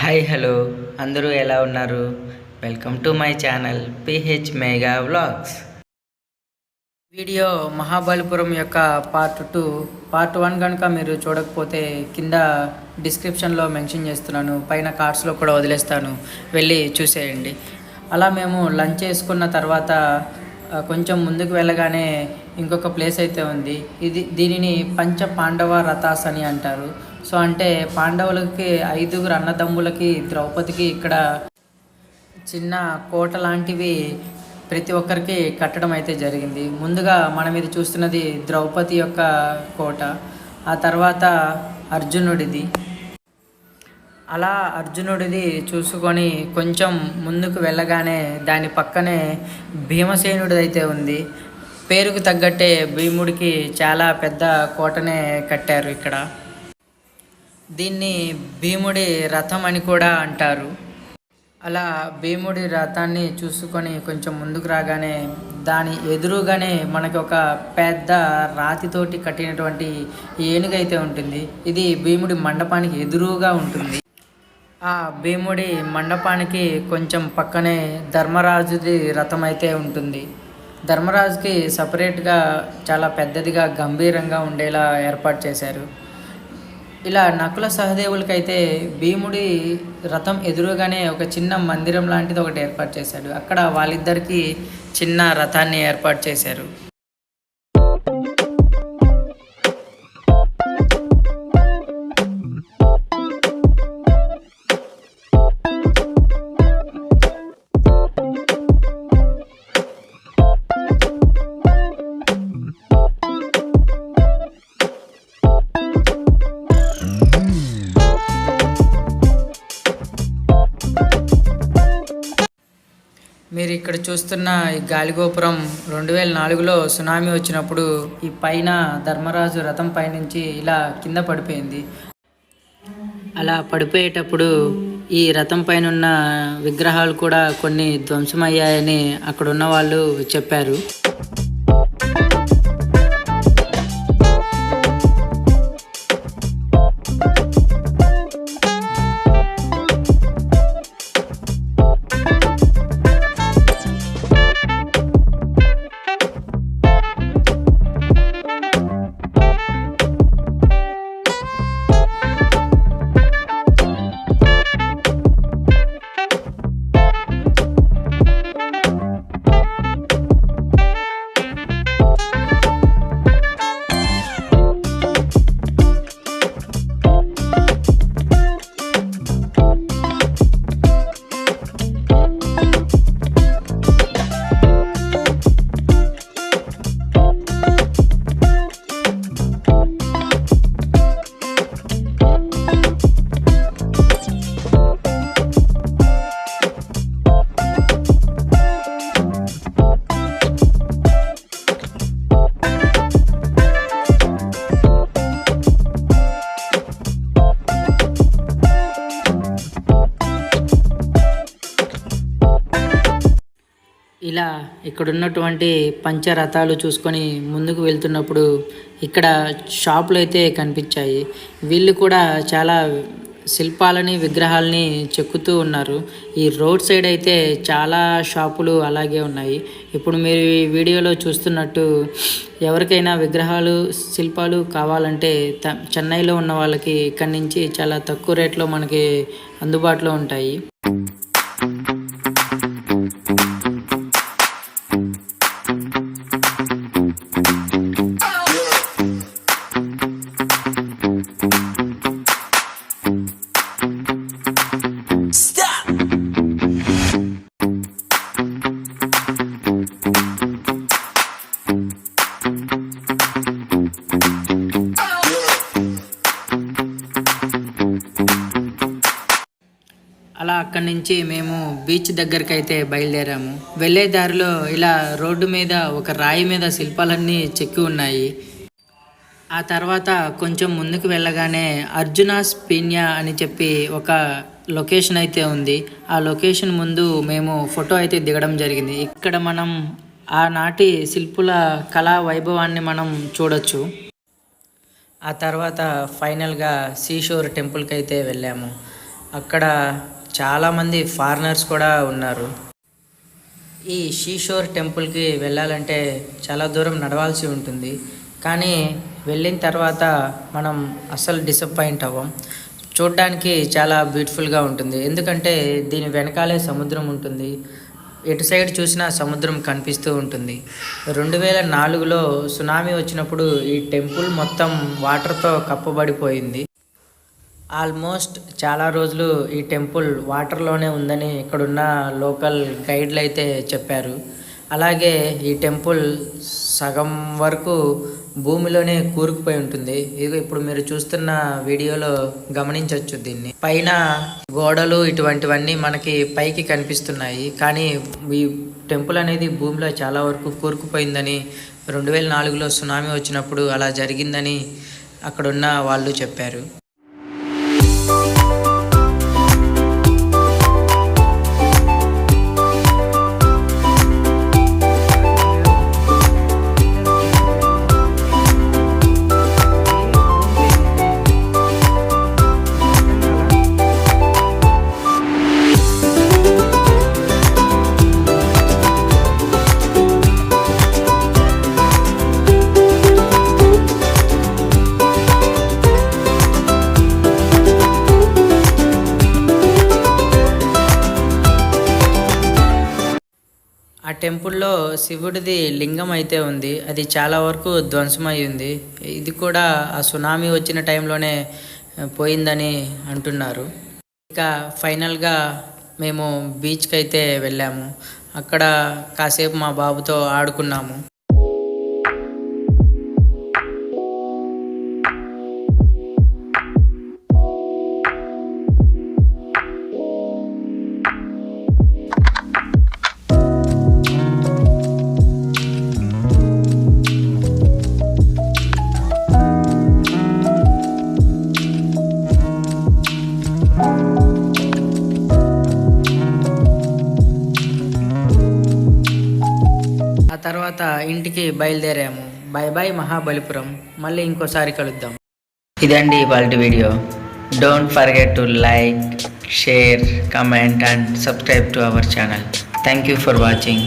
Hi hello అందరూ ఎలా ఉన్నారు? Welcome to my channel pH mega vlogs. Video Mahabalipuram యొక్క పార్ట్ 1 కనుక మీరు చూడకపోతే కింద డిస్క్రిప్షన్లో మెన్షన్ చేస్తున్నాను, పైన కార్డ్స్లో కూడా వదిలేస్తాను, వెళ్ళి చూసేయండి. అలా మేము లంచ్ చేసుకున్న తర్వాత కొంచెం ముందుకు వెళ్ళగానే ఇంకొక ప్లేస్ అయితే ఉంది. దీనిని పంచ పాండవ రథాస్ అని అంటారు. సో అంటే పాండవులకి 5 అన్నదమ్ములకి ద్రౌపదికి ఇక్కడ చిన్న కోట లాంటివి ప్రతి ఒక్కరికి కట్టడం అయితే జరిగింది. ముందుగా మనం ఇది చూస్తున్నది ద్రౌపది యొక్క కోట, ఆ తర్వాత అర్జునుడిది. అలా అర్జునుడిది చూసుకొని కొంచెం ముందుకు వెళ్ళగానే దాని పక్కనే భీమసేనుడిది అయితే ఉంది. పేరుకు తగ్గట్టే భీముడికి చాలా పెద్ద కోటనే కట్టారు ఇక్కడ. దీన్ని భీముడి రథం అని కూడా అంటారు. అలా భీముడి రథాన్ని చూసుకొని కొంచెం ముందుకు రాగానే దాని ఎదురుగానే మనకి ఒక పెద్ద రాతితోటి కట్టినటువంటి ఏనుగైతే ఉంటుంది. ఇది భీముడి మండపానికి ఎదురుగా ఉంటుంది. ఆ భీముడి మండపానికి కొంచెం పక్కనే ధర్మరాజుది రథం అయితే ఉంటుంది. ధర్మరాజుకి సపరేట్గా చాలా పెద్దదిగా గంభీరంగా ఉండేలా ఏర్పాటు చేశారు. ఇలా నకుల సహదేవులకైతే భీముడి రథం ఎదురుగానే ఒక చిన్న మందిరం లాంటిది ఒకటి ఏర్పాటు చేశాడు. అక్కడ వాళ్ళిద్దరికీ చిన్న రథాన్ని ఏర్పాటు చేశారు. మీరు ఇక్కడ చూస్తున్న ఈ గాలిగోపురం 2004లో సునామీ వచ్చినప్పుడు ఈ పైన ధర్మరాజు రథం పైనుంచి ఇలా కింద పడిపోయింది. అలా పడిపోయేటప్పుడు ఈ రథం పైన ఉన్న విగ్రహాలు కూడా కొన్ని ధ్వంసమయ్యాయని అక్కడ ఉన్న వాళ్ళు చెప్పారు. ఇలా ఇక్కడ ఉన్నటువంటి పంచరథాలు చూసుకొని ముందుకు వెళ్తున్నప్పుడు ఇక్కడ షాపులు అయితే కనిపించాయి. వీళ్ళు కూడా చాలా శిల్పాలని విగ్రహాలని చెక్కుతూ ఉన్నారు. ఈ రోడ్ సైడ్ అయితే చాలా షాపులు అలాగే ఉన్నాయి. ఇప్పుడు మీరు ఈ వీడియోలో చూస్తున్నట్టు ఎవరికైనా విగ్రహాలు శిల్పాలు కావాలంటే చెన్నైలో ఉన్న వాళ్ళకి ఇక్కడి నుంచి చాలా తక్కువ రేట్లో మనకి అందుబాటులో ఉంటాయి. అలా అక్కడి నుంచి మేము బీచ్ దగ్గరికి అయితే బయలుదేరాము. వెళ్ళే దారిలో ఇలా రోడ్డు మీద ఒక రాయి మీద శిల్పాలన్నీ చెక్కి ఉన్నాయి. ఆ తర్వాత కొంచెం ముందుకు వెళ్ళగానే అర్జునాస్ పీన్యా అని చెప్పి ఒక లొకేషన్ అయితే ఉంది. ఆ లొకేషన్ ముందు మేము ఫోటో అయితే దిగడం జరిగింది. ఇక్కడ మనం ఆనాటి శిల్పుల కళా వైభవాన్ని మనం చూడొచ్చు. ఆ తర్వాత ఫైనల్గా సీషోర్ టెంపుల్కి అయితే వెళ్ళాము. అక్కడ చాలామంది ఫారినర్స్ కూడా ఉన్నారు. ఈ షీషోర్ టెంపుల్కి వెళ్ళాలంటే చాలా దూరం నడవాల్సి ఉంటుంది, కానీ వెళ్ళిన తర్వాత మనం అస్సలు డిసప్పాయింట్ అవ్వం. చూడ్డానికి చాలా బ్యూటిఫుల్గా ఉంటుంది, ఎందుకంటే దీని వెనకాలే సముద్రం ఉంటుంది. ఎటు సైడ్ చూసినా సముద్రం కనిపిస్తూ ఉంటుంది. 2004లో సునామీ వచ్చినప్పుడు ఈ టెంపుల్ మొత్తం వాటర్తో కప్పబడిపోయింది. ఆల్మోస్ట్ చాలా రోజులు ఈ టెంపుల్ వాటర్లోనే ఉందని ఇక్కడున్న లోకల్ గైడ్లు అయితే చెప్పారు. అలాగే ఈ టెంపుల్ సగం వరకు భూమిలోనే కూరుకుపోయి ఉంటుంది. ఇది ఇప్పుడు మీరు చూస్తున్న వీడియోలో గమనించవచ్చు. దీన్ని పైన గోడలు ఇటువంటివన్నీ మనకి పైకి కనిపిస్తున్నాయి, కానీ ఈ టెంపుల్ అనేది భూమిలో చాలా వరకు కూరుకుపోయిందని 2004లో సునామీ వచ్చినప్పుడు అలా జరిగిందని అక్కడున్న వాళ్ళు చెప్పారు. ఆ టెంపుల్లో శివుడిది లింగం అయితే ఉంది, అది చాలా వరకు ధ్వంసమై ఉంది. ఇది కూడా ఆ సునామీ వచ్చిన టైంలోనే పోయిందని అంటున్నారు. ఇక ఫైనల్గా మేము బీచ్కి అయితే వెళ్ళాము. అక్కడ కాసేపు మా బాబుతో ఆడుకున్నాము. ఆ తర్వాత ఇంటికి బయలుదేరాము. By by Mahabalipuram. మళ్ళీ ఇంకోసారి కలుద్దాం. ఇదండి ఇవాళ video. Don't forget to like, share, comment and subscribe to our channel. Thank you for watching.